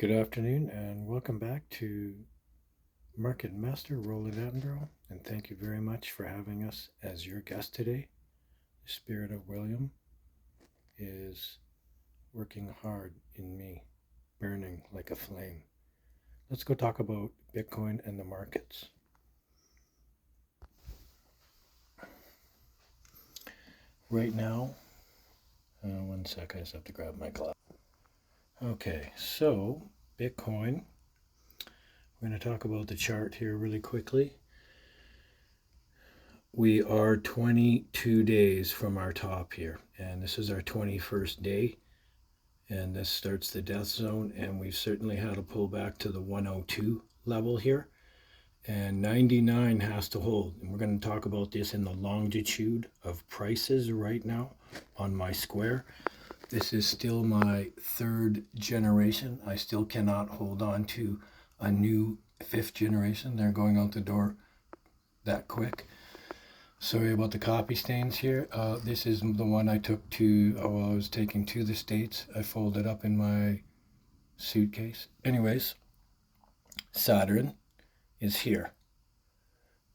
Good afternoon and welcome back to Market Master Roland Attenborough, and thank you very much for having us as your guest today. The spirit of William is working hard in me, burning like a flame. Let's go talk about Bitcoin and the markets. Right now, one sec, I just have to grab my glass. Okay, so Bitcoin. We're going to talk about the chart here really quickly. We are 22 days from our top here, and this is our 21st day, and this starts the death zone, and we've certainly had a pullback to the 102 level here, and 99 has to hold. And we're going to talk about this in the longitude of prices right now on my square. This is still my third generation. I still cannot hold on to a new fifth generation. They're going out the door that quick. Sorry about the copy stains here. This is the one I took to, I was taking to the States. I folded up in my suitcase. Anyways, Saturn is here,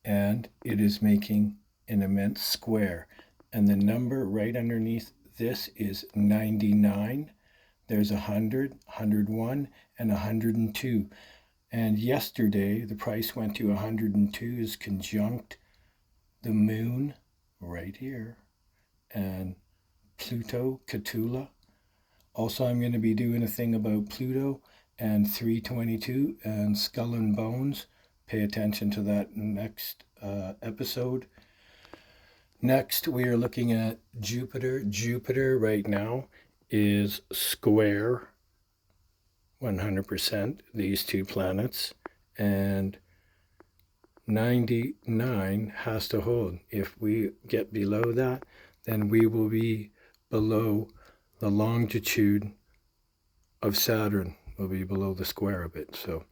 and it is making an immense square. And the number right underneath this is 99. There's 100, 101, and 102. And yesterday, the price went to 102, is conjunct the moon right here, and Pluto, Cthulhu. Also, I'm going to be doing a thing about Pluto and 322 and Skull and Bones. Pay attention to that next episode. Next, we are looking at Jupiter. Jupiter right now is square 100%, these two planets, and 99 has to hold. If we get below that, then we will be below the longitude of Saturn, will be below the square of it. So,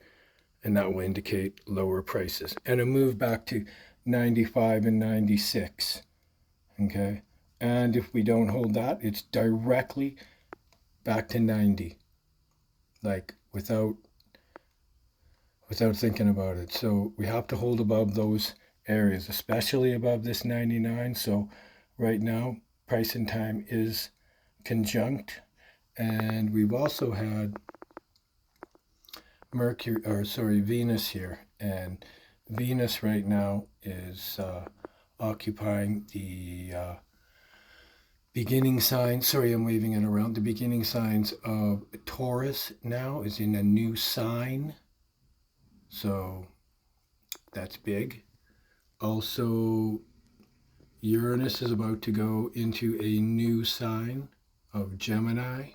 and that will indicate lower prices. And a move back to 95 and 96. Okay, and if we don't hold that, it's directly back to 90, like without thinking about it. So we have to hold above those areas, especially above this 99. So right now, price and time is conjunct, and we've also had Venus here, and Venus right now is occupying the beginning sign. Sorry, I'm waving it around. The beginning signs of Taurus now is in a new sign. So that's big. Also, Uranus is about to go into a new sign of Gemini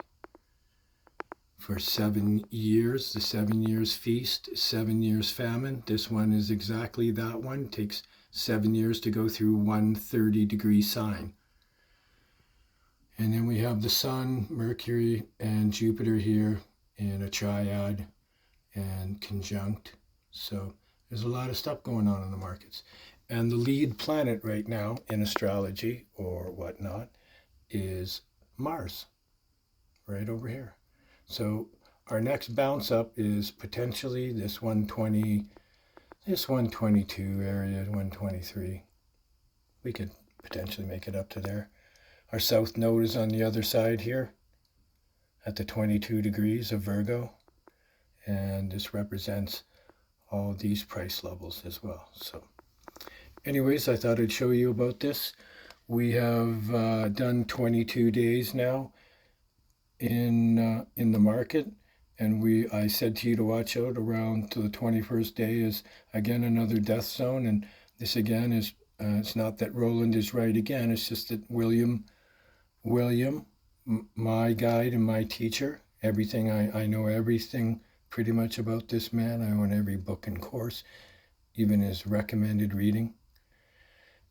for 7 years. The 7 years feast, 7 years famine. This one is exactly that one. It takes 7 years to go through 130-degree sign. And then we have the Sun, Mercury, and Jupiter here in a triad and conjunct. So there's a lot of stuff going on in the markets. And the lead planet right now in astrology or whatnot is Mars, right over here. So our next bounce up is potentially this 120, this 122 area, 123. We could potentially make it up to there. Our south node is on the other side here at the 22 degrees of Virgo. And this represents all these price levels as well. So anyways, I thought I'd show you about this. We have done 22 days now in the market, and I said to you to watch out around to the 21st day is again another death zone. And this again is it's not that Roland is right again, it's just that William, my guide and my teacher, everything I know everything pretty much about this man. I own every book and course, even his recommended reading.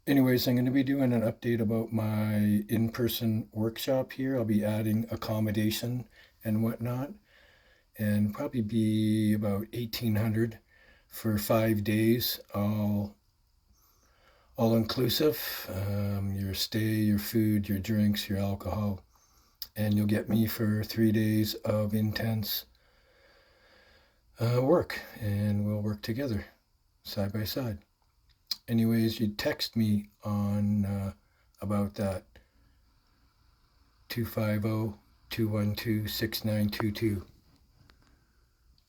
Anyways, I'm going to be doing an update about my in-person workshop here. I'll be adding accommodation and whatnot, and probably be about $1,800 for 5 days, all inclusive. Your stay, your food, your drinks, your alcohol, and you'll get me for 3 days of intense work, and we'll work together side by side. Anyways, you text me on about that 250-212-6922.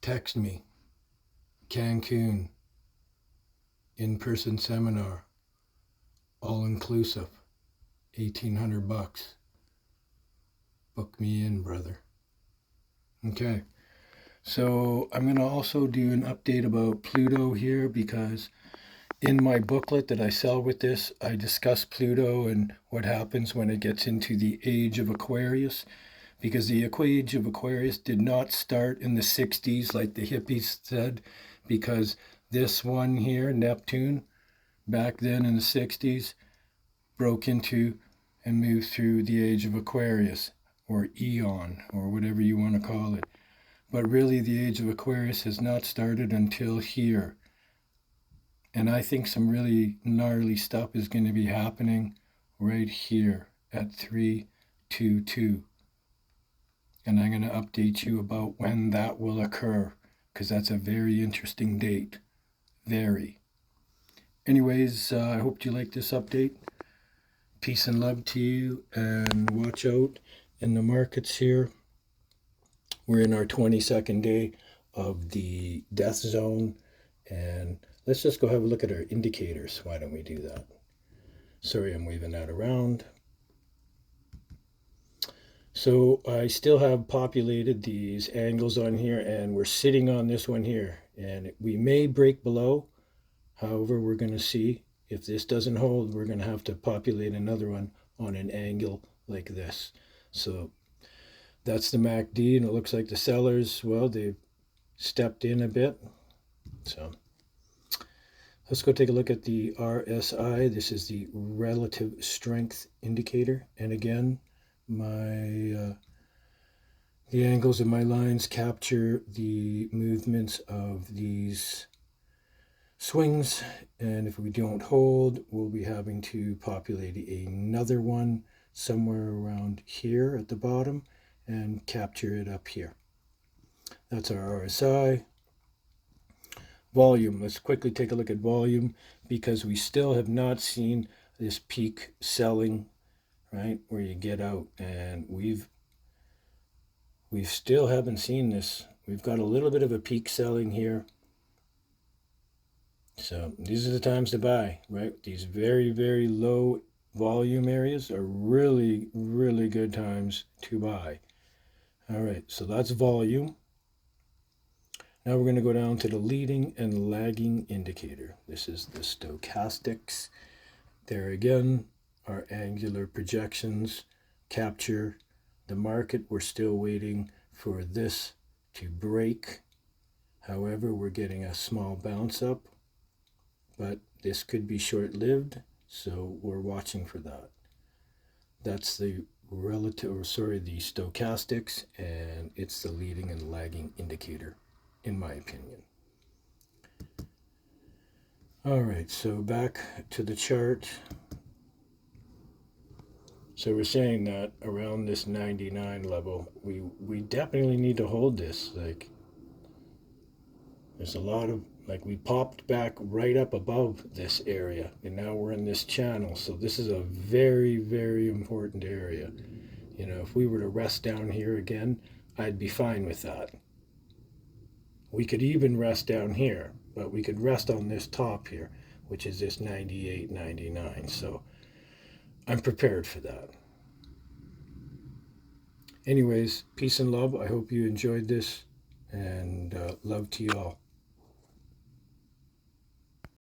Text me. Cancun, in-person seminar, all inclusive, $1,800. Book me in, brother. Okay. So I'm going to also do an update about Pluto here, because in my booklet that I sell with this, I discuss Pluto and what happens when it gets into the age of Aquarius, because the age of Aquarius did not start in the 60s like the hippies said, because this one here, Neptune, back then in the 60s, broke into and moved through the age of Aquarius, or Eon, or whatever you want to call it. But really, the age of Aquarius has not started until here. And I think some really gnarly stuff is going to be happening right here at 322. And I'm going to update you about when that will occur, because that's a very interesting date. Very. Anyways, I hope you like this update. Peace and love to you, and watch out in the markets here. We're in our 22nd day of the death zone, and let's just go have a look at our indicators. Why don't we do that? Sorry, I'm waving that around. So I still have populated these angles on here, and we're sitting on this one here, and we may break below. However, we're going to see if this doesn't hold, we're going to have to populate another one on an angle like this. So that's the MACD, and it looks like the sellers, well, they've stepped in a bit. So let's go take a look at the RSI. This is the relative strength indicator. And again, the angles of my lines capture the movements of these swings, and if we don't hold, we'll be having to populate another one somewhere around here at the bottom and capture it up here. That's our RSI. Volume, let's quickly take a look at volume, because we still have not seen this peak selling, right, where you get out, and we've still haven't seen this. We've got a little bit of a peak selling here. So these are the times to buy, right? These very, very low volume areas are really, really good times to buy. All right, so that's volume. Now we're going to go down to the leading and lagging indicator. This is the stochastics. There again, our angular projections capture the market. We're still waiting for this to break. However, we're getting a small bounce up, but this could be short-lived, so we're watching for that. That's the the stochastics, and it's the leading and lagging indicator, in my opinion. All right, so back to the chart. So we're saying that around this 99 level, we definitely need to hold this. Like, there's a lot of, like, we popped back right up above this area, and now we're in this channel. So this is a very, very important area. You know, if we were to rest down here again, I'd be fine with that. We could even rest down here, but we could rest on this top here, which is this 98, 99. So I'm prepared for that. Anyways, peace and love. I hope you enjoyed this, and love to you all.